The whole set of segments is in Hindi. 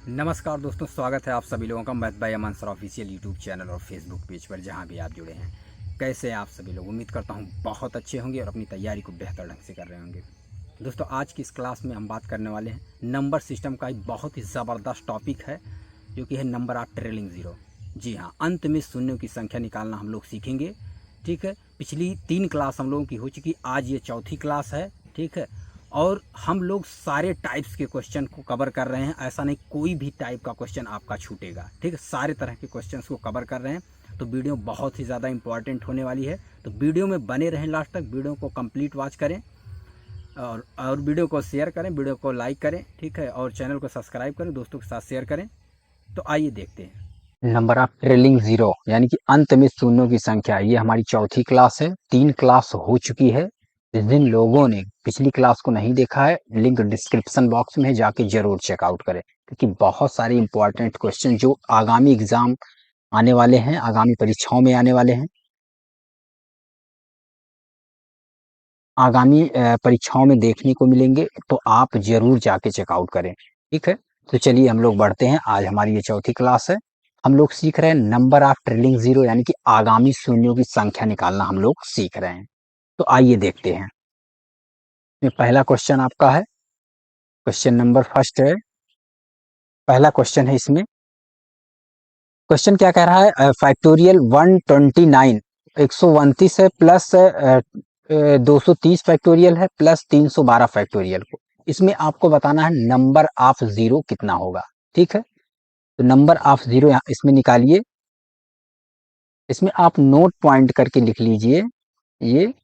नमस्कार दोस्तों, स्वागत है आप सभी लोगों का मैथ बाय अमन सर ऑफिशियल यूट्यूब चैनल और फेसबुक पेज पर, जहां भी आप जुड़े हैं। कैसे हैं आप सभी लोग? उम्मीद करता हूं बहुत अच्छे होंगे और अपनी तैयारी को बेहतर ढंग से कर रहे होंगे। दोस्तों, आज की इस क्लास में हम बात करने वाले हैं नंबर सिस्टम का एक बहुत ही ज़बरदस्त टॉपिक है, जो कि है नंबर ऑफ ट्रेलिंग ज़ीरो। जी हाँ, अंत में शून्यों की संख्या निकालना हम लोग सीखेंगे। ठीक है, पिछली 3 क्लास हम लोगों की हो चुकी, आज ये चौथी क्लास है। ठीक है, और हम लोग सारे टाइप्स के क्वेश्चन को कवर कर रहे हैं। ऐसा नहीं कोई भी टाइप का क्वेश्चन आपका छूटेगा। ठीक है, सारे तरह के क्वेश्चंस को कवर कर रहे हैं, तो वीडियो बहुत ही ज़्यादा इंपॉर्टेंट होने वाली है। तो वीडियो में बने रहें लास्ट तक, वीडियो को कंप्लीट वॉच करें और वीडियो को शेयर करें, वीडियो को लाइक करें। ठीक है, और चैनल को सब्सक्राइब करें, दोस्तों के साथ शेयर करें। तो आइए देखते हैं नंबर ऑफ ट्रेलिंग ज़ीरो, यानी कि अंत में शून्यों की संख्या। ये हमारी चौथी क्लास है, 3 क्लास हो चुकी है। जिन लोगों ने पिछली क्लास को नहीं देखा है, लिंक डिस्क्रिप्शन बॉक्स में है, जाके जरूर चेकआउट करें, क्योंकि बहुत सारे इंपॉर्टेंट क्वेश्चन जो आगामी एग्जाम आने वाले हैं, आगामी परीक्षाओं में आने वाले हैं, आगामी परीक्षाओं में देखने को मिलेंगे, तो आप जरूर जाके चेकआउट करें। ठीक है, तो चलिए हम लोग बढ़ते हैं। आज हमारी ये चौथी क्लास है। हम लोग सीख रहे हैं नंबर ऑफ ट्रेलिंग जीरो, यानी कि आगामी शून्यों की संख्या निकालना हम लोग सीख रहे हैं। तो आइए देखते हैं। ये पहला क्वेश्चन आपका है, क्वेश्चन नंबर फर्स्ट है, पहला क्वेश्चन है इसमें। क्वेश्चन क्या कह रहा है? फैक्टोरियल 129 129 है, प्लस 230 फैक्टोरियल है, प्लस 312 फैक्टोरियल को, इसमें आपको बताना है नंबर ऑफ जीरो कितना होगा। ठीक है, तो नंबर ऑफ जीरो यहाँ इसमें निकालिए। इसमें आप नोट पॉइंट करके लिख लीजिए। ये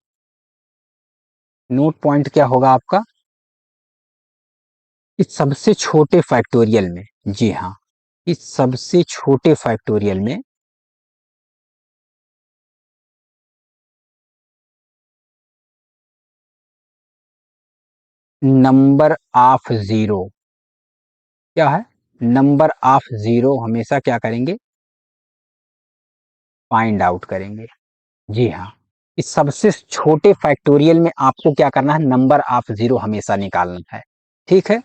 नोट पॉइंट क्या होगा आपका? इस सबसे छोटे फैक्टोरियल में, जी हाँ, इस सबसे छोटे फैक्टोरियल में नंबर ऑफ जीरो क्या है? नंबर ऑफ जीरो हमेशा क्या करेंगे? फाइंड आउट करेंगे। जी हाँ, इस सबसे छोटे फैक्टोरियल में आपको क्या करना है? नंबर ऑफ जीरो हमेशा निकालना है। ठीक है,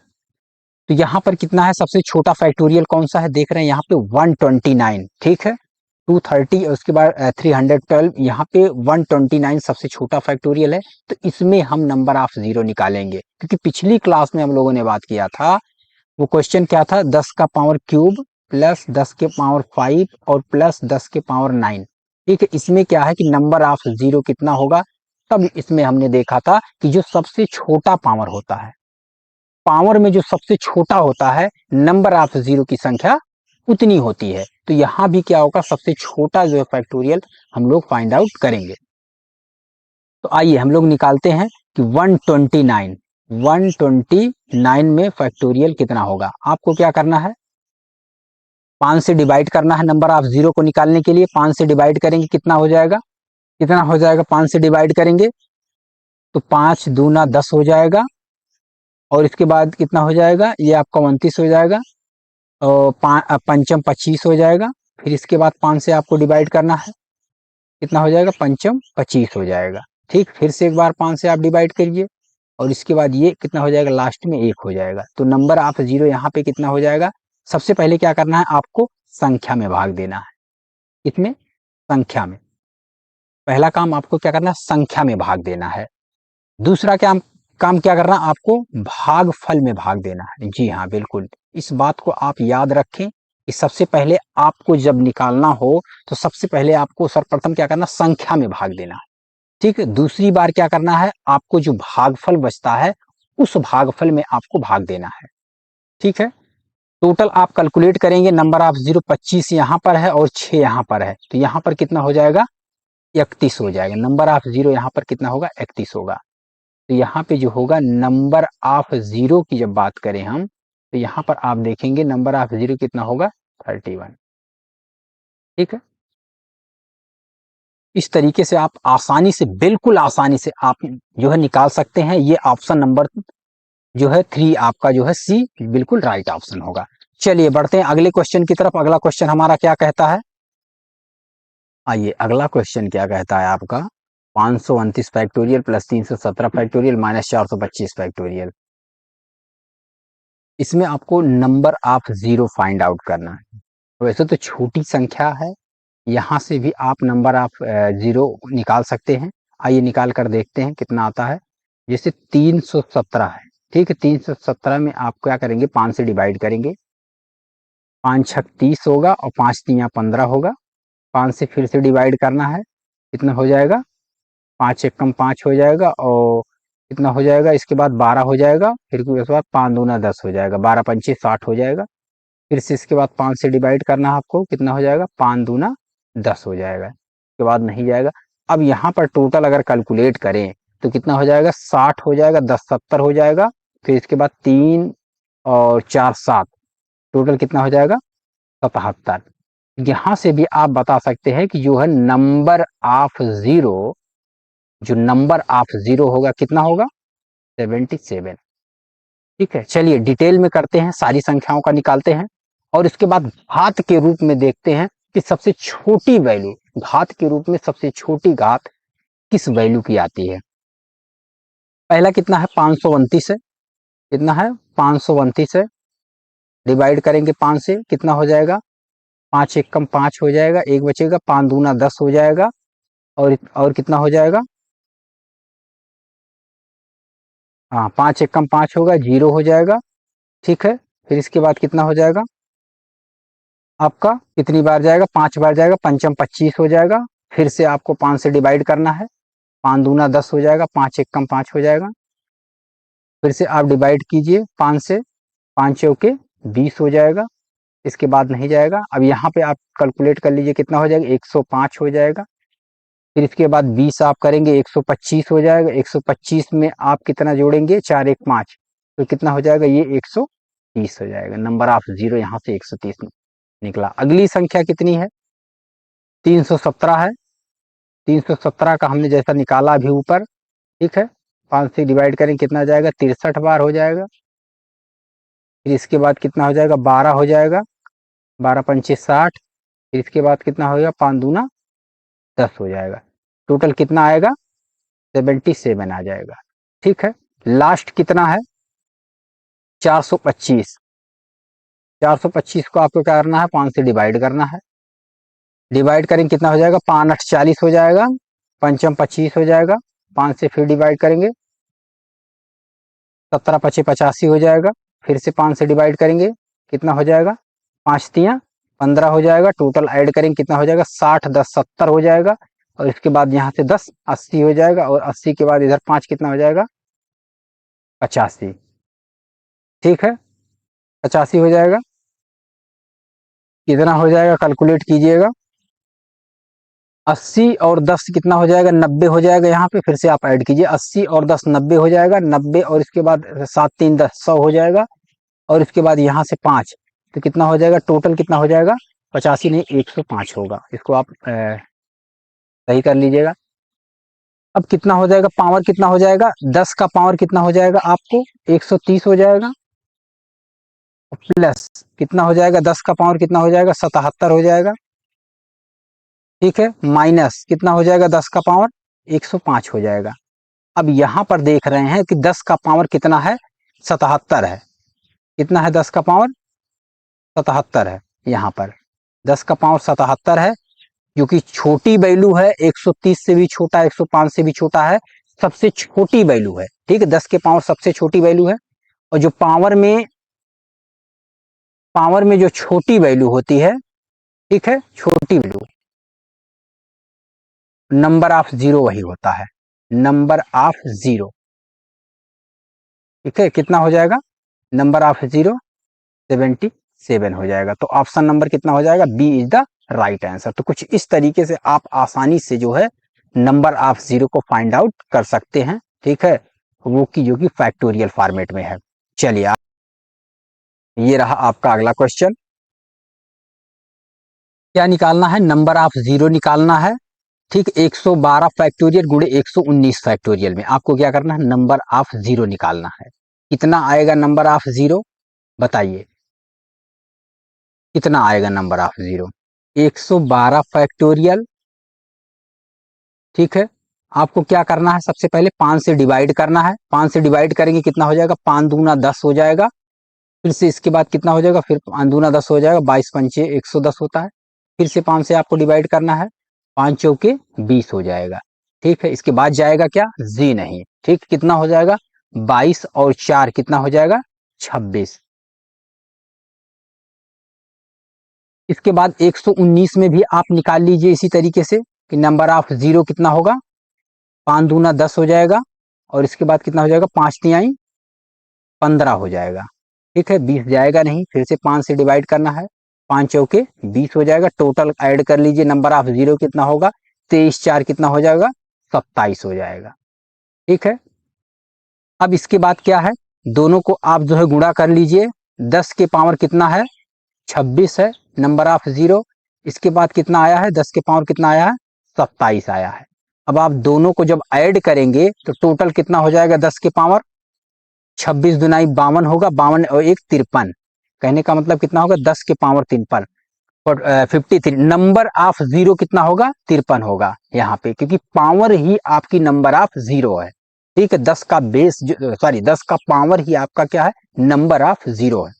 तो यहाँ पर कितना है? सबसे छोटा फैक्टोरियल कौन सा है? देख रहे हैं यहाँ पे 129। ठीक है, 230 और उसके बाद 312, यहाँ पे 129 सबसे छोटा फैक्टोरियल है। तो इसमें हम नंबर ऑफ जीरो निकालेंगे, क्योंकि पिछली क्लास में हम लोगों ने बात किया था, वो क्वेश्चन क्या था? 10 का पावर क्यूब प्लस 10 के पावर 5 और प्लस 10 के पावर 9। ठीक है, इसमें क्या है कि नंबर ऑफ जीरो कितना होगा? तब इसमें हमने देखा था कि जो सबसे छोटा पावर होता है, पावर में जो सबसे छोटा होता है, नंबर ऑफ जीरो की संख्या उतनी होती है। तो यहां भी क्या होगा? सबसे छोटा जो है फैक्टोरियल हम लोग फाइंड आउट करेंगे। तो आइए हम लोग निकालते हैं कि 129 में फैक्टोरियल कितना होगा। आपको क्या करना है? 5 से डिवाइड करना है। नंबर ऑफ जीरो को निकालने के लिए 5 से डिवाइड करेंगे, कितना हो जाएगा? कितना हो जाएगा? 5 से डिवाइड करेंगे तो 5 दूना 10 हो जाएगा, और इसके बाद कितना हो जाएगा? ये आपका 29 हो जाएगा, और पंचम 25 हो जाएगा। फिर इसके बाद 5 से आपको डिवाइड करना है, कितना हो जाएगा? पंचम 25 हो जाएगा। ठीक, फिर से एक बार 5 से आप डिवाइड करिए, और इसके बाद ये कितना हो जाएगा? लास्ट में 1 हो जाएगा। तो नंबर ऑफ जीरो यहाँ पे कितना हो जाएगा? सबसे पहले क्या करना है? आपको संख्या में भाग देना है। कितने? संख्या में। पहला काम आपको क्या करना है? संख्या में भाग देना है। दूसरा क्या काम क्या करना है? आपको भागफल में भाग देना है। जी हाँ, बिल्कुल, इस बात को आप याद रखें कि सबसे पहले आपको जब निकालना हो, तो सबसे पहले आपको सर्वप्रथम क्या करना? संख्या में भाग देना है। ठीक है, दूसरी बार क्या करना है? आपको जो भागफल बचता है, उस भागफल में आपको भाग देना है। ठीक है, टोटल आप कैलकुलेट करेंगे, नंबर ऑफ जीरो 25 यहाँ पर है और 6 यहाँ पर है, तो यहाँ पर कितना हो जाएगा? 31 हो जाएगा। नंबर ऑफ जीरो यहाँ पर कितना होगा? 31 होगा। तो यहाँ पे जो होगा नंबर ऑफ जीरो की जब बात करें हम, तो यहाँ पर आप देखेंगे नंबर ऑफ जीरो कितना होगा? 31। ठीक है, इस तरीके से आप आसानी से, बिल्कुल आसानी से आप जो है निकाल सकते हैं। ये ऑप्शन नंबर जो है 3 आपका जो है सी बिल्कुल राइट ऑप्शन होगा। चलिए बढ़ते हैं अगले क्वेश्चन की तरफ। अगला क्वेश्चन हमारा क्या कहता है? आइए अगला क्वेश्चन क्या कहता है आपका? 529 factorial plus 317 factorial minus 425 factorial. इसमें आपको number of zero find out करना है। वैसे तो छोटी संख्या है, यहाँ से भी आप नंबर ऑफ जीरो निकाल सकते हैं। आइए निकाल कर देखते हैं कितना आता है। जैसे 317 है, ठीक है, 317 में आप क्या करेंगे, 5 से डिवाइड करेंगे, 5 छक 30 होगा और 5 तियाँ 15 होगा। 5 से फिर से डिवाइड करना है, कितना हो जाएगा, 5 एक कम 5 हो जाएगा और कितना हो जाएगा, इसके बाद 12 हो जाएगा, फिर उसके बाद 5 दूना 10 हो जाएगा, 12 पंचे 60 हो जाएगा। फिर से इसके बाद 5 से डिवाइड करना है आपको, कितना हो जाएगा, 5 दूना 10 हो जाएगा, इसके बाद नहीं जाएगा। अब यहाँ पर टोटल अगर कैलकुलेट करें तो कितना हो जाएगा, 60 हो जाएगा, 10 70 हो जाएगा, फिर इसके बाद 3 और 4 7, टोटल कितना हो जाएगा, 77। यहाँ से भी आप बता सकते हैं कि जो है नंबर ऑफ जीरो, जो नंबर ऑफ जीरो होगा कितना होगा, 77। ठीक है, चलिए डिटेल में करते हैं, सारी संख्याओं का निकालते हैं और इसके बाद घात के रूप में देखते हैं कि सबसे छोटी वैल्यू, घात के रूप में सबसे छोटी घात किस वैल्यू की आती है। पहला कितना है, 529 है, कितना है, 529 है, डिवाइड करेंगे 5 से, कितना हो जाएगा, 5 एक कम 5 हो जाएगा, एक बचेगा, 5 दूना 10 हो जाएगा और कितना हो जाएगा, हाँ 5 एक कम 5 होगा, 0 हो जाएगा। ठीक है, फिर इसके बाद कितना हो जाएगा आपका, कितनी बार जाएगा, 5 बार जाएगा, पंचम 25 हो जाएगा। फिर से आपको 5 से डिवाइड करना है, 5 दूना 10 हो जाएगा, 5 एक कम 5 हो जाएगा। फिर से आप डिवाइड कीजिए 5 से, 5 चौके 20 हो जाएगा, इसके बाद नहीं जाएगा। अब यहाँ पे आप कैलकुलेट कर लीजिए कितना हो जाएगा, 105 हो जाएगा। फिर इसके बाद 20 आप करेंगे, 125 हो जाएगा। 125 में आप कितना जोड़ेंगे, 4 एक 5, तो कितना हो जाएगा, ये 130 हो जाएगा। नंबर ऑफ जीरो यहाँ से 130 निकला। अगली संख्या कितनी है, 317 है। 317 का हमने जैसा निकाला अभी ऊपर, ठीक है, 5 से डिवाइड करें कितना हो जाएगा, 63 बार हो जाएगा। फिर इसके बाद कितना हो जाएगा, 12 हो जाएगा, 12 पंचे 60। फिर इसके बाद कितना होगा, 5 दूना 10 हो जाएगा, टोटल कितना आएगा, 77 आ जाएगा। ठीक है, लास्ट कितना है, 425। 425 को आपको क्या करना है, 5 से डिवाइड करना है। डिवाइड करेंगे कितना हो जाएगा, 5 8 40 हो जाएगा, पंचम 25 हो जाएगा। 5 से फिर डिवाइड करेंगे, 17 पचे 85 हो जाएगा। फिर से 5 से डिवाइड करेंगे, कितना हो जाएगा, 5 तियाँ 15 हो जाएगा। टोटल ऐड करेंगे कितना हो जाएगा, 60 10 70 हो जाएगा। और इसके बाद यहाँ से 10 80 हो जाएगा और 80 के बाद इधर 5 कितना हो जाएगा, 85। ठीक है, 85 हो जाएगा, कितना हो जाएगा कैलकुलेट कीजिएगा। 80 और 10 कितना हो जाएगा, 90 हो जाएगा। यहाँ पे फिर से आप ऐड कीजिए, 80 और 10 90 हो जाएगा, 90 और इसके बाद 7 3 10 100 हो जाएगा। और इसके बाद यहाँ से 5, तो कितना हो जाएगा, टोटल कितना हो जाएगा, 85 नहीं 105 होगा। इसको आप सही कर लीजिएगा। अब कितना हो जाएगा, पावर कितना हो जाएगा, 10 का पावर कितना हो जाएगा आपको, 130 हो जाएगा। प्लस कितना हो जाएगा, 10 का पावर कितना हो जाएगा, 77 हो जाएगा। ठीक है, माइनस कितना हो जाएगा, 10 का पावर 105 हो जाएगा। अब यहाँ पर देख रहे हैं कि 10 का पावर कितना है, 77 है। कितना है, 10 का पावर 77 है। यहाँ पर 10 का पावर 77 है, क्योंकि छोटी वैल्यू है, 130 से भी छोटा, 105 से भी छोटा है, सबसे छोटी वैल्यू है। ठीक है, 10 के पावर सबसे छोटी वैल्यू है। और जो पावर में जो छोटी वैल्यू होती है, ठीक है, छोटी वैल्यू, नंबर ऑफ जीरो वही होता है, नंबर ऑफ जीरो। ठीक है, कितना हो जाएगा, नंबर ऑफ जीरो 77 हो जाएगा। तो ऑप्शन नंबर कितना हो जाएगा, B is the right answer. तो कुछ इस तरीके से आप आसानी से जो है नंबर ऑफ जीरो को फाइंड आउट कर सकते हैं। ठीक है, वो की जो कि फैक्टोरियल फॉर्मेट में है। चलिए ये रहा आपका अगला क्वेश्चन। क्या निकालना है, नंबर ऑफ जीरो निकालना है। ठीक, 112 फैक्टोरियल गुणे 119 फैक्टोरियल में आपको क्या करना है, नंबर ऑफ जीरो निकालना है। कितना आएगा नंबर ऑफ जीरो, बताइए कितना आएगा नंबर ऑफ जीरो, 112 फैक्टोरियल। ठीक है, आपको क्या करना है, सबसे पहले 5 से डिवाइड करना है। 5 से डिवाइड करेंगे कितना हो जाएगा, 5 दूना 10 हो जाएगा। फिर से इसके बाद कितना हो जाएगा, फिर 5 दूना 10 हो जाएगा, 22 पंचे 110 होता है। फिर से 5 से आपको डिवाइड करना है, 5 चौके 20 हो जाएगा। ठीक है, इसके बाद जाएगा क्या, जी नहीं। ठीक, कितना हो जाएगा, 22 और 4 कितना हो जाएगा, 26। इसके बाद 119 में भी आप निकाल लीजिए इसी तरीके से कि नंबर ऑफ जीरो कितना होगा, 5 दूना 10 हो जाएगा, और इसके बाद कितना हो जाएगा, 5 तिहाई 15 हो जाएगा। ठीक है, 20 जाएगा नहीं, फिर से 5 से डिवाइड करना है, 5 चौके 20 हो जाएगा। टोटल ऐड कर लीजिए, नंबर ऑफ जीरो कितना होगा, 23 4 कितना हो जाएगा, 27 हो जाएगा। ठीक है, अब इसके बाद क्या है, दोनों को आप जो है गुणा कर लीजिए। 10 के पावर कितना है, 26 है नंबर ऑफ जीरो। इसके बाद कितना आया है, 10 के पावर कितना आया है, 27 आया है। अब आप दोनों को जब ऐड करेंगे तो टोटल कितना हो जाएगा, 10 के पावर 26 दुनाई 52 होगा, 52 और 1 53। कहने का मतलब कितना होगा, 10 के पावर 53 और 53। नंबर ऑफ जीरो कितना होगा, 53 होगा यहाँ पे, क्योंकि पावर ही आपकी नंबर ऑफ जीरो है। ठीक है, 10 का बेस, सॉरी 10 का पावर ही आपका क्या है, नंबर ऑफ जीरो है।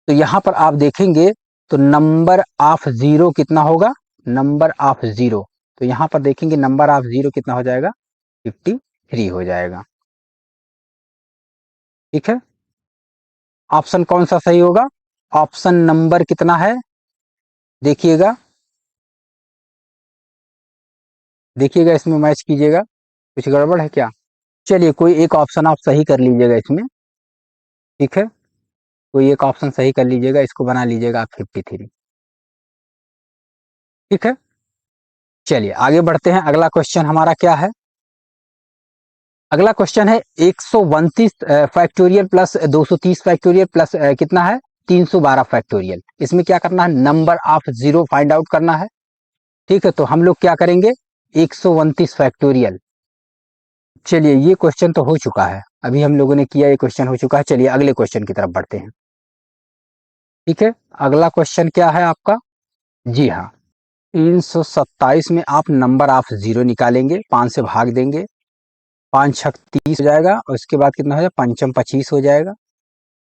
तो यहां पर आप देखेंगे तो नंबर ऑफ जीरो कितना होगा, नंबर ऑफ जीरो, तो यहां पर देखेंगे नंबर ऑफ जीरो कितना हो जाएगा, 53 हो जाएगा। ठीक है, ऑप्शन कौन सा सही होगा, ऑप्शन नंबर कितना है, देखिएगा, देखिएगा इसमें मैच कीजिएगा, कुछ गड़बड़ है क्या। चलिए कोई एक ऑप्शन आप सही कर लीजिएगा इसमें। ठीक है, कोई एक ऑप्शन सही कर लीजिएगा, इसको बना लीजिएगा आप 53। ठीक है, चलिए आगे बढ़ते हैं। अगला क्वेश्चन हमारा क्या है, अगला क्वेश्चन है 129 फैक्टोरियल प्लस 230 फैक्टोरियल प्लस कितना है, 312 फैक्टोरियल। इसमें क्या करना है, number of zero find out करना है। ठीक है, तो हम लोग क्या करेंगे, 129 फैक्टोरियल। चलिए ये क्वेश्चन तो हो चुका है, अभी हम लोगों ने किया, ये क्वेश्चन हो चुका है। चलिए अगले क्वेश्चन की तरफ बढ़ते हैं। ठीक है, अगला क्वेश्चन क्या है आपका, जी हाँ, 327 में आप नंबर ऑफ जीरो निकालेंगे, 5 से भाग देंगे, 5 छक 30 हो जाएगा, और इसके बाद कितना हो जाएगा, पंचम 25 हो जाएगा।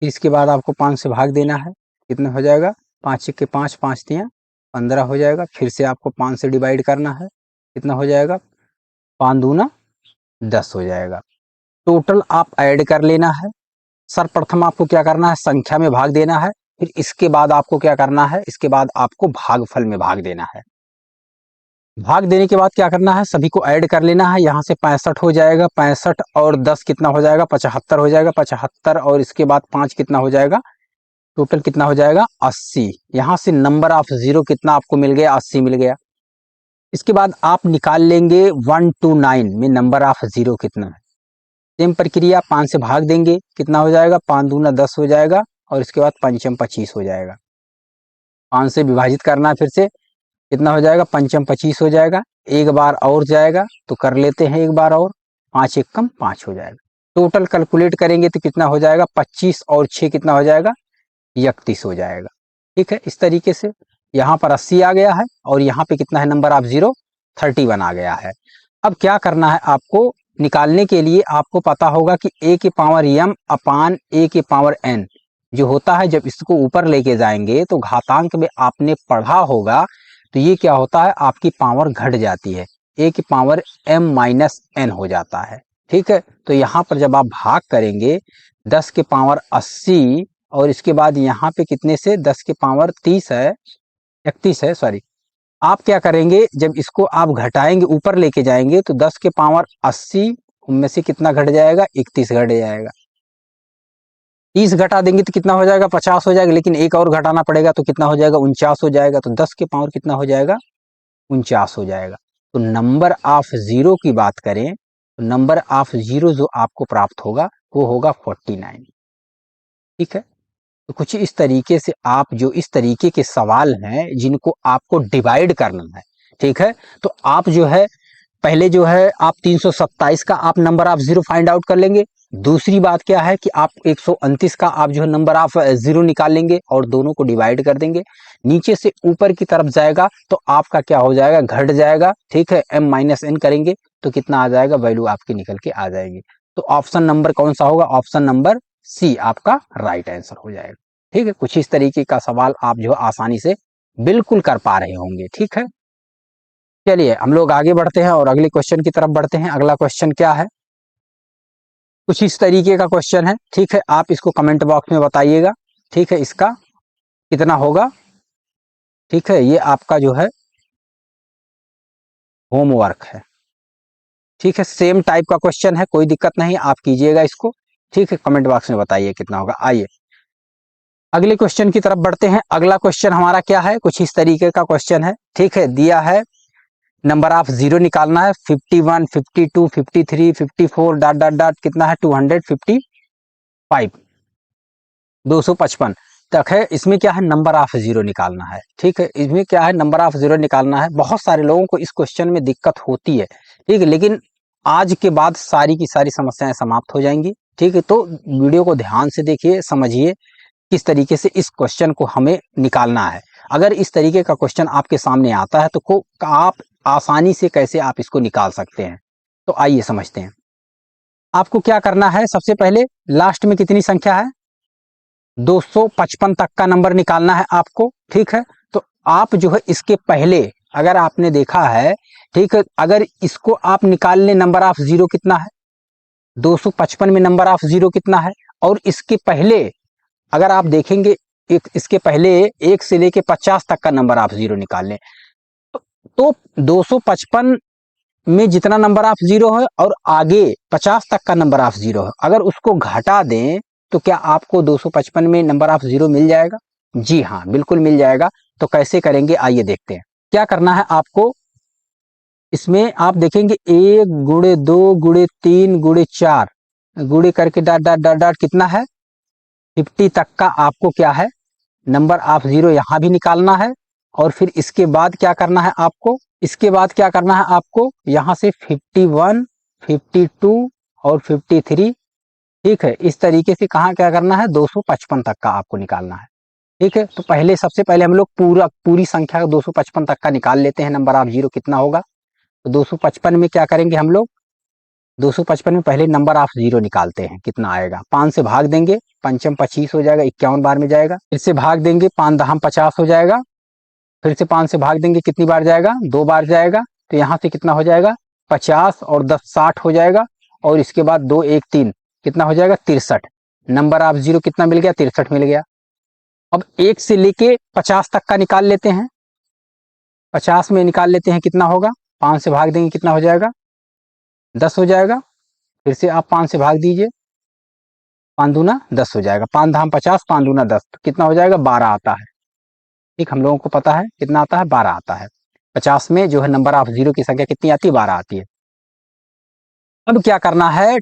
इसके बाद आपको 5 से भाग देना है, कितना हो जाएगा, 5 के 5 5 तियाँ 15 हो जाएगा। फिर से आपको 5 से डिवाइड करना है, कितना हो जाएगा, 5 दूना 10 हो जाएगा। टोटल आप ऐड कर लेना है। सर्वप्रथम आपको क्या करना है, संख्या में भाग देना है, फिर इसके बाद आपको क्या करना है, इसके बाद आपको भागफल में भाग देना है। भाग देने के बाद क्या करना है, सभी को ऐड कर लेना है। यहाँ से 65 हो जाएगा, 65 और 10 कितना हो जाएगा, 75 हो जाएगा, 75 और इसके बाद 5 कितना हो जाएगा, टोटल कितना हो जाएगा, 80। यहाँ से नंबर ऑफ जीरो कितना आपको मिल गया, 80 मिल गया। इसके बाद आप निकाल लेंगे 129 में नंबर ऑफ जीरो कितना है। सेम प्रक्रिया, 5 से भाग देंगे, कितना हो जाएगा, 5 दूना 10 हो जाएगा, और इसके बाद पंचम 25 हो जाएगा। 5 से विभाजित करना है, फिर से कितना हो जाएगा, पंचम 25 हो जाएगा। एक बार और जाएगा तो कर लेते हैं एक बार और, 5 एक कम 5 हो जाएगा। टोटल कैलकुलेट करेंगे तो कितना हो जाएगा, 25 और 6 कितना हो जाएगा, 31 हो जाएगा। ठीक है, इस तरीके से यहाँ पर 80 आ गया है, और यहाँ पे कितना है, नंबर ऑफ जीरो 31 आ गया है। अब क्या करना है आपको, निकालने के लिए आपको पता होगा कि a की पावर m अपान a की पावर n जो होता है, जब इसको ऊपर लेके जाएंगे तो घातांक में आपने पढ़ा होगा, तो ये क्या होता है, आपकी पावर घट जाती है, a की पावर m माइनस n हो जाता है। ठीक है, तो यहाँ पर जब आप भाग करेंगे 10 के पावर 80, और इसके बाद यहाँ पे कितने से, 10 के पावर 30 है, 31 है, सॉरी। आप क्या करेंगे, जब इसको आप घटाएंगे ऊपर लेके जाएंगे तो 10 के पावर 80 उनमें से कितना घट जाएगा, 31 घट जाएगा। 30 घटा देंगे तो कितना हो जाएगा, 50 हो जाएगा, लेकिन एक और घटाना पड़ेगा तो कितना हो जाएगा, 49 हो जाएगा। तो 10 के पावर कितना हो जाएगा, 49 हो जाएगा। तो नंबर ऑफ जीरो की बात करें तो नंबर ऑफ जीरो जो आपको प्राप्त होगा वो होगा 49। ठीक है, तो कुछ इस तरीके से आप जो इस तरीके के सवाल हैं जिनको आपको डिवाइड करना है, ठीक है, तो आप जो है पहले जो है आप 327 का आप number of zero find out कर लेंगे। दूसरी बात क्या है कि आप 129 का आप जो है नंबर ऑफ जीरो निकाल लेंगे और दोनों को डिवाइड कर देंगे। नीचे से ऊपर की तरफ जाएगा तो आपका क्या हो जाएगा, घट जाएगा। ठीक है, m माइनस एन करेंगे तो कितना आ जाएगा, वैल्यू आपकी निकल के आ जाएगी। तो ऑप्शन नंबर कौन सा होगा, ऑप्शन नंबर सी आपका राइट आंसर हो जाएगा। ठीक है, कुछ इस तरीके का सवाल आप जो आसानी से बिल्कुल कर पा रहे होंगे। ठीक है, चलिए हम लोग आगे बढ़ते हैं और अगले क्वेश्चन की तरफ बढ़ते हैं। अगला क्वेश्चन क्या है, कुछ इस तरीके का क्वेश्चन है। ठीक है, आप इसको कमेंट बॉक्स में बताइएगा। ठीक है, इसका कितना होगा। ठीक है, ये आपका जो है होमवर्क है। ठीक है, सेम टाइप का क्वेश्चन है, कोई दिक्कत नहीं, आप कीजिएगा इसको। ठीक है, कमेंट बॉक्स में बताइए कितना होगा। आइए अगले क्वेश्चन की तरफ बढ़ते हैं। अगला क्वेश्चन हमारा क्या है, कुछ इस तरीके का क्वेश्चन है। ठीक है, दिया है नंबर ऑफ जीरो निकालना है 51, 52, 53, 54 डॉट डॉट डॉट कितना है 255, 255 तक है। इसमें क्या है, नंबर ऑफ जीरो निकालना है। ठीक है, इसमें क्या है, नंबर ऑफ जीरो निकालना है। बहुत सारे लोगों को इस क्वेश्चन में दिक्कत होती है। ठीक है, लेकिन आज के बाद सारी की सारी समस्याएं समाप्त हो जाएंगी। ठीक है, तो वीडियो को ध्यान से देखिए, समझिए किस तरीके से इस क्वेश्चन को हमें निकालना है। अगर इस तरीके का क्वेश्चन आपके सामने आता है तो आप आसानी से कैसे आप इसको निकाल सकते हैं, तो आइए समझते हैं। आपको क्या करना है, सबसे पहले लास्ट में कितनी संख्या है, 255 तक का नंबर निकालना है आपको। ठीक है, तो आप जो है इसके पहले अगर आपने देखा है, ठीक है, अगर इसको आप निकाल लें, नंबर ऑफ जीरो कितना है, 255 में नंबर ऑफ जीरो कितना है, और इसके पहले अगर आप देखेंगे इसके पहले 1 से लेके 50 तक का नंबर ऑफ जीरो निकाल लें, तो 255 में जितना नंबर ऑफ जीरो है और आगे 50 तक का नंबर ऑफ जीरो है, अगर उसको घटा दें तो क्या आपको 255 में नंबर ऑफ जीरो मिल जाएगा? जी हाँ, बिल्कुल मिल जाएगा। तो कैसे करेंगे, आइए देखते हैं। क्या करना है आपको, इसमें आप देखेंगे 1 गुणे 2 गुणे 3 गुणे 4 गुणे करके डॉट डॉट डॉट डॉट कितना है 50 तक का आपको क्या है नंबर ऑफ जीरो यहां भी निकालना है। और फिर इसके बाद क्या करना है आपको, इसके बाद क्या करना है आपको, यहां से 51, 52 और 53। ठीक है, इस तरीके से कहाँ क्या करना है, 255 तक का आपको निकालना है। ठीक है, तो पहले सबसे पहले हम लोग पूरी संख्या 255 तक का निकाल लेते हैं, नंबर ऑफ जीरो कितना होगा। तो 255 में क्या करेंगे हम लोग, 255 में पहले नंबर ऑफ जीरो निकालते हैं, कितना आएगा, 5 से भाग देंगे, पंचम 25 हो जाएगा, 51 बार में जाएगा। फिर से भाग देंगे, 5 दहम 50 हो जाएगा। फिर से 5 से भाग देंगे, कितनी बार जाएगा, 2 बार जाएगा। तो यहाँ से कितना हो जाएगा, 50 और 10 60 हो जाएगा। और इसके बाद 2 1 3 कितना हो जाएगा, 63। नंबर ऑफ जीरो कितना मिल गया, 63 मिल गया। अब 1 से लेके 50 तक का निकाल लेते हैं। 50 में निकाल लेते हैं, कितना होगा, 5 से भाग देंगे, कितना हो जाएगा, 10 हो जाएगा। फिर से आप 5 से भाग दीजिए, 5 दूना 10 हो जाएगा, 5 धाम 50, 5 दूना 10, कितना हो जाएगा, 12 आता है। ठीक, हम लोगों को पता है कितना आता है, 12 आता है। 50 में जो है नंबर ऑफ जीरो की संख्या कितनी आती है, 12 आती है। अब क्या करना है,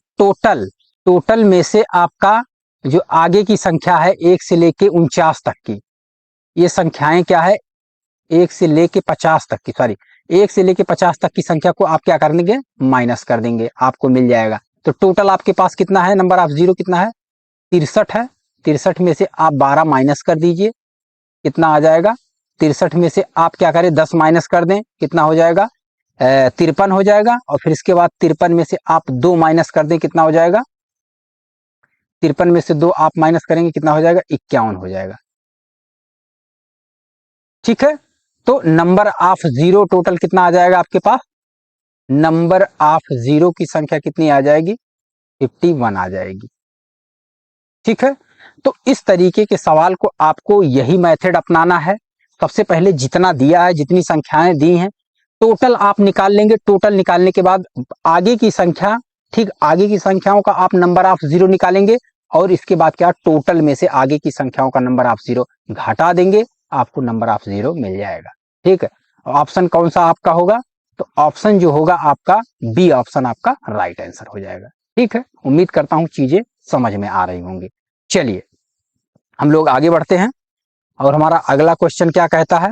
टोटल में से आपका जो आगे की संख्या है 1 से लेके 49 तक की, ये संख्याएं क्या है, 1 से लेके 50 तक की, सॉरी 1 से लेके 50 तक की संख्या को आप क्या कर देंगे, माइनस कर देंगे, आपको मिल जाएगा। तो टोटल आपके पास कितना है, नंबर ऑफ जीरो कितना है, 63 है। 63 में से आप 12 माइनस कर दीजिए, कितना आ जाएगा, 63 में से आप क्या करें, 10 माइनस कर दें, कितना हो जाएगा, 53 हो जाएगा। और फिर इसके बाद 53 में से आप 2 माइनस कर दें, कितना हो जाएगा, 53 में से 2 आप माइनस करेंगे, कितना हो जाएगा, 51 हो जाएगा। ठीक है, तो नंबर ऑफ जीरो टोटल कितना आ जाएगा आपके पास, नंबर ऑफ जीरो की संख्या कितनी आ जाएगी, 51 आ जाएगी। ठीक है, तो इस तरीके के सवाल को आपको यही मेथड अपनाना है। सबसे पहले जितना दिया है, जितनी संख्याएं दी हैं, टोटल आप निकाल लेंगे। टोटल निकालने के बाद आगे की संख्या, ठीक आगे की संख्याओं का आप नंबर ऑफ जीरो निकालेंगे। और इसके बाद क्या, टोटल में से आगे की संख्याओं का नंबर ऑफ जीरो घटा देंगे, आपको नंबर ऑफ जीरो मिल जाएगा। ठीक है, ऑप्शन कौन सा आपका होगा, तो ऑप्शन जो होगा आपका बी ऑप्शन आपका राइट आंसर हो जाएगा। ठीक है, उम्मीद करता हूं चीजें समझ में आ रही होंगी। चलिए हम लोग आगे बढ़ते हैं और हमारा अगला क्वेश्चन क्या कहता है,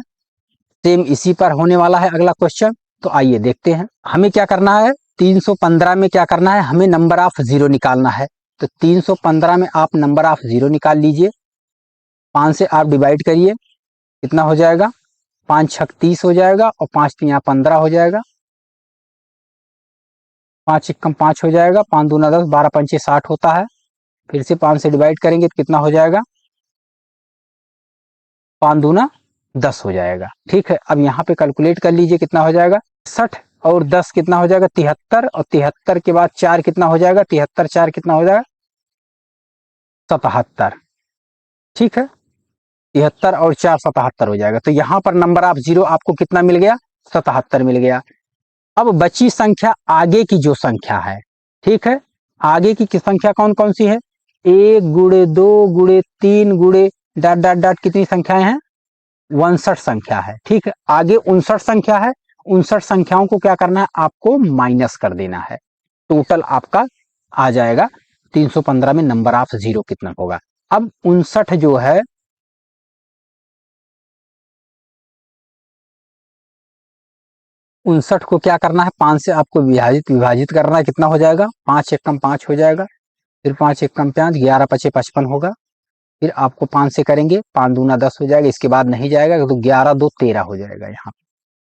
सेम इसी पर होने वाला है अगला क्वेश्चन। तो आइए देखते हैं, हमें क्या करना है, 315 में क्या करना है, हमें नंबर ऑफ जीरो निकालना है। तो 315 में आप नंबर ऑफ जीरो निकाल लीजिए, 5 से आप डिवाइड करिए, कितना हो जाएगा, 5 छक 30 हो जाएगा और 5 तिया 15 हो जाएगा, 5 एकम 5 हो जाएगा, 5 दूना 10, 12 पंचे 60 होता है। फिर से 5 से डिवाइड करेंगे तो कितना हो जाएगा, 5 दूना 10 हो जाएगा। ठीक है, अब यहाँ पे कैलकुलेट कर लीजिए कितना हो जाएगा, 60 और 10 कितना हो जाएगा, 73, और 73 के बाद 4 कितना हो जाएगा, 73 4 कितना हो जाएगा, 77। ठीक है, 73 और 4 77 हो जाएगा। तो यहाँ पर नंबर ऑफ जीरो आपको कितना मिल गया, 77 मिल गया। अब बची संख्या आगे की जो संख्या है, ठीक है, आगे की संख्या कौन कौन सी है, 1 गुणे 2 गुणे 3 गुणे डॉट डॉट डॉट कितनी संख्याएं हैं, 59 संख्या है। ठीक है, आगे 59 संख्या है, 59 संख्याओं को क्या करना है, आपको माइनस कर देना है। टोटल आपका आ जाएगा 315 में नंबर ऑफ जीरो कितना होगा। अब 59 जो है, 59 को क्या करना है, 5 से आपको विभाजित करना है, कितना हो जाएगा, 5 एक कम 5 हो जाएगा, फिर 5 एक कम 5, 11 पचे 55 होगा, फिर आपको 5 से करेंगे, 5 दूना 10 हो जाएगा, इसके बाद नहीं जाएगा तो 11 2 13 हो जाएगा।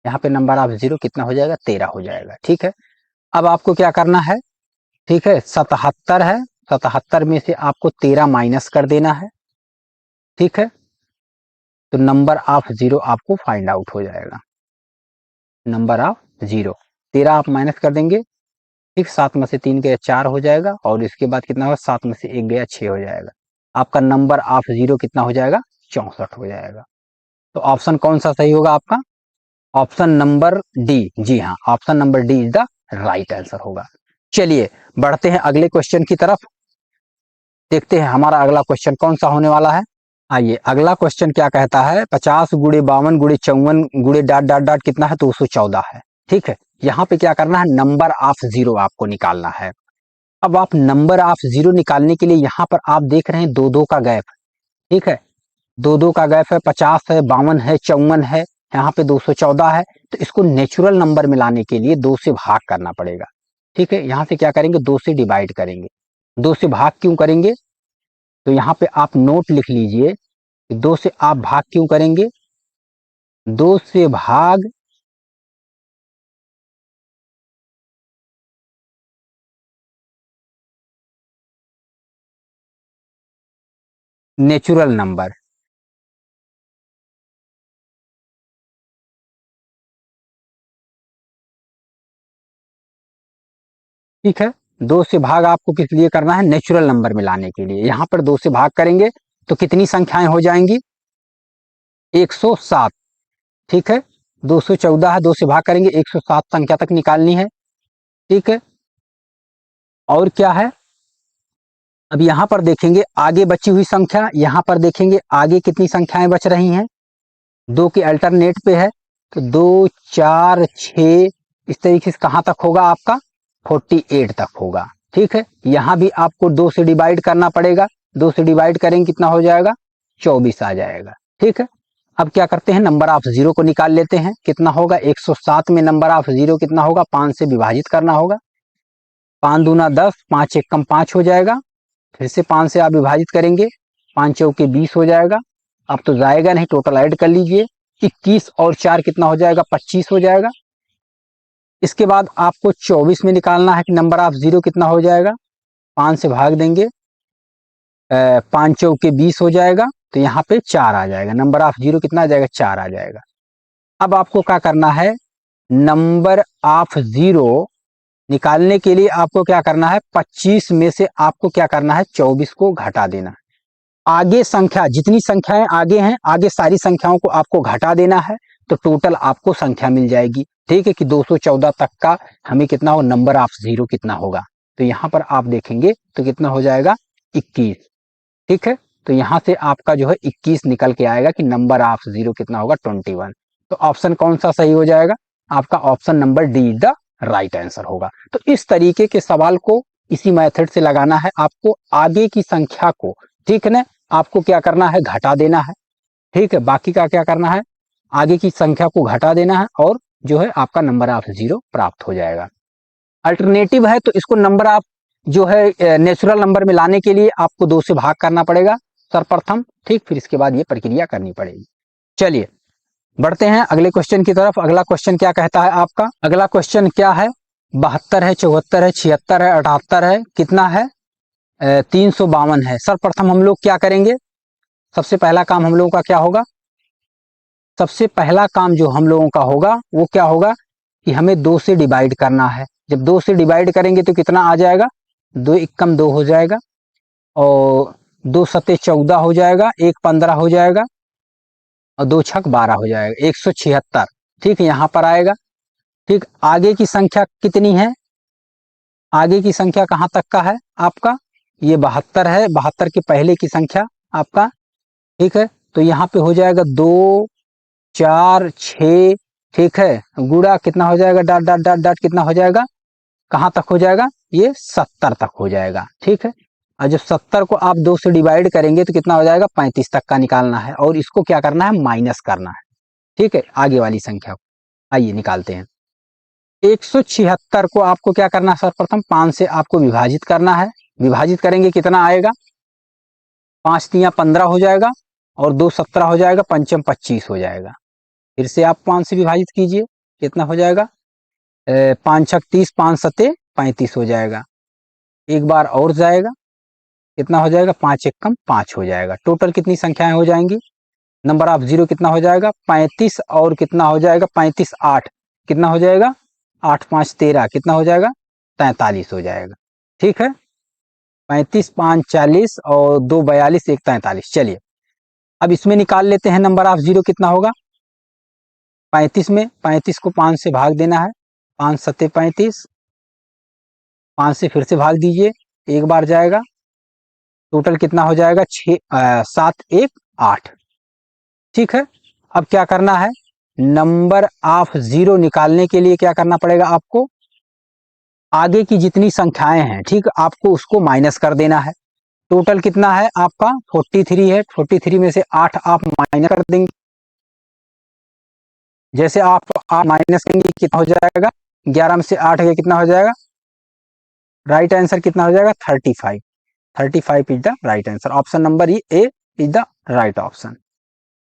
यहाँ पे नंबर ऑफ जीरो कितना हो जाएगा, 13 हो जाएगा। ठीक है, अब आपको क्या करना है, ठीक है, 77 है, 77 में से आपको 13 माइनस कर देना है। ठीक है, तो नंबर ऑफ जीरो आपको फाइंड आउट हो जाएगा, नंबर ऑफ जीरो 13 आप माइनस कर देंगे, ठीक, 7 में से 3 गया 4 हो जाएगा, और इसके बाद कितना होगा, 7 में से 1 गया 6 हो जाएगा। आपका नंबर ऑफ जीरो कितना हो जाएगा, 64 हो जाएगा। तो ऑप्शन कौन सा सही होगा आपका, ऑप्शन नंबर डी, जी हाँ, option number D is the right answer होगा। चलिए बढ़ते हैं अगले क्वेश्चन की तरफ, देखते हैं हमारा अगला क्वेश्चन कौन सा होने वाला है। आइए अगला क्वेश्चन क्या कहता है, 50 गुणे 52 गुणे 54 गुणे डॉट डॉट डॉट कितना है, 214 है। ठीक है, यहाँ पे क्या करना है, नंबर ऑफ जीरो आपको निकालना है। अब आप नंबर ऑफ जीरो निकालने के लिए यहाँ पर आप देख रहे हैं दो दो का गैप, ठीक है, दो दो का गैप है, 50 है, 52 है, 54 है, यहाँ पे 214 है। तो इसको नेचुरल नंबर में लाने के लिए 2 से भाग करना पड़ेगा। ठीक है, यहाँ से क्या करेंगे, 2 से डिवाइड करेंगे। 2 से भाग क्यों करेंगे, तो यहाँ पे आप नोट लिख लीजिए, 2 से आप भाग क्यों करेंगे, 2 से भाग नेचुरल नंबर। ठीक है, 2 से भाग आपको किस लिए करना है, नेचुरल नंबर में लाने के लिए। यहाँ पर 2 से भाग करेंगे तो कितनी संख्याएं हो जाएंगी, 107। ठीक है, 214 है, 2 से भाग करेंगे, 107 संख्या तक निकालनी है। ठीक है, और क्या है, अब यहाँ पर देखेंगे आगे बची हुई संख्या, यहाँ पर देखेंगे आगे कितनी संख्याएं बच रही हैं, 2 के अल्टरनेट पे है, तो 2 4 6 इस तरीके से कहाँ तक होगा आपका, 48 तक होगा। ठीक है, यहाँ भी आपको 2 से डिवाइड करना पड़ेगा, 2 से डिवाइड करेंगे कितना हो जाएगा, 24 आ जाएगा। ठीक है, अब क्या करते हैं, नंबर ऑफ जीरो को निकाल लेते हैं, कितना होगा, 107 में नंबर ऑफ जीरो कितना होगा, 5 से विभाजित करना होगा, 5 दूना 10, 5 एक कम 5 हो जाएगा, फिर से 5 से आप विभाजित करेंगे, 5 चौके 20 हो जाएगा। अब तो जाएगा नहीं, टोटल ऐड कर लीजिए, 21 और 4 कितना हो जाएगा, 25 हो जाएगा। इसके बाद आपको 24 में निकालना है कि नंबर ऑफ जीरो कितना हो जाएगा, 5 से भाग देंगे, 5 चौके 20 हो जाएगा, तो यहाँ पे 4 आ जाएगा, नंबर ऑफ जीरो कितना आ जाएगा, 4 आ जाएगा। अब आपको क्या करना है, नंबर ऑफ जीरो निकालने के लिए आपको क्या करना है, 25 में से आपको क्या करना है, 24 को घटा देना है। आगे संख्या जितनी संख्याएं आगे हैं, आगे सारी संख्याओं को आपको घटा देना है, तो टोटल आपको संख्या मिल जाएगी। ठीक है, कि 214 तक का हमें कितना हो, नंबर ऑफ जीरो कितना होगा, तो यहाँ पर आप देखेंगे तो कितना हो जाएगा, 21। ठीक है, तो यहाँ से आपका जो है 21 निकल के आएगा कि नंबर ऑफ जीरो कितना होगा, 21। तो ऑप्शन कौन सा सही हो जाएगा, आपका option number D the right answer होगा। तो इस तरीके के सवाल को इसी मेथड से लगाना है आपको, आगे की संख्या को, ठीक है ना, आपको क्या करना है, घटा देना है। ठीक है, बाकी का क्या करना है, आगे की संख्या को घटा देना है, और जो है आपका नंबर ऑफ जीरो प्राप्त हो जाएगा। अल्टरनेटिव है तो इसको नंबर ऑफ जो है नेचुरल नंबर में लाने के लिए आपको 2 से भाग करना पड़ेगा सर्वप्रथम, ठीक, फिर इसके बाद ये प्रक्रिया करनी पड़ेगी। चलिए बढ़ते हैं अगले क्वेश्चन की तरफ। अगला क्वेश्चन क्या कहता है आपका, अगला क्वेश्चन क्या है, 72 है, 74 है, 76 है, 78 है, कितना है, 352 है। सर्वप्रथम हम लोग क्या करेंगे, सबसे पहला काम हम लोगों का क्या होगा, सबसे पहला काम जो हम लोगों का होगा वो क्या होगा कि हमें 2 से डिवाइड करना है। जब 2 से डिवाइड करेंगे तो कितना आ जाएगा, 2 एकम 2 हो जाएगा, और 2 सते 14 हो जाएगा, 1 15 हो जाएगा, और 2 छक 12 हो जाएगा, 176। ठीक है, यहाँ पर आएगा। ठीक, आगे की संख्या कितनी है, आगे की संख्या कहाँ तक का है आपका, ये 72 है, 72 के पहले की संख्या आपका। ठीक है, तो यहाँ पे हो जाएगा 2 4 6। ठीक है, गुड़ा कितना हो जाएगा, डाट डाट डाट डाट कितना हो जाएगा, कहाँ तक हो जाएगा, ये 70 तक हो जाएगा। ठीक है, और जब 70 को आप 2 से डिवाइड करेंगे तो कितना हो जाएगा, 35 तक का निकालना है, और इसको क्या करना है, माइनस करना है। ठीक है, आगे वाली संख्या को आइए निकालते हैं। 176 को आपको क्या करना है, सर्वप्रथम 5 से आपको विभाजित करना है। विभाजित करेंगे कितना आएगा, 5 तिया 15 हो जाएगा, और 2 17 हो जाएगा, पंचम 25 हो जाएगा। फिर से आप 5 से विभाजित कीजिए, कितना हो जाएगा, 5 छक 30, 5 सते 35 हो जाएगा। एक बार और जाएगा, कितना हो जाएगा, 5 एक कम 5 हो जाएगा। टोटल कितनी संख्याएं हो जाएंगी, नंबर ऑफ जीरो कितना हो जाएगा, 35, और कितना हो जाएगा, 35 8 कितना हो जाएगा, 8 5 13 कितना हो जाएगा, 43 हो जाएगा। ठीक है, 35 5 40, और 2 42, 1 43। चलिए अब इसमें निकाल लेते हैं, नंबर ऑफ जीरो कितना होगा, 35 में 35 को 5 से भाग देना है, 5 सत्ते 35, 5 से फिर से भाग दीजिए, एक बार जाएगा, टोटल कितना हो जाएगा, 7 1 8। ठीक है, अब क्या करना है, नंबर ऑफ जीरो निकालने के लिए क्या करना पड़ेगा आपको, आगे की जितनी संख्याएं हैं, ठीक, आपको उसको माइनस कर देना है। टोटल कितना है आपका, 43 है, 43 में से 8 आप माइनस कर देंगे। जैसे आप माइनस करेंगे कितना हो जाएगा, 11 में से 8 गया कितना हो जाएगा, राइट आंसर कितना हो जाएगा, 35। 35 is the right answer, option number A is the right option.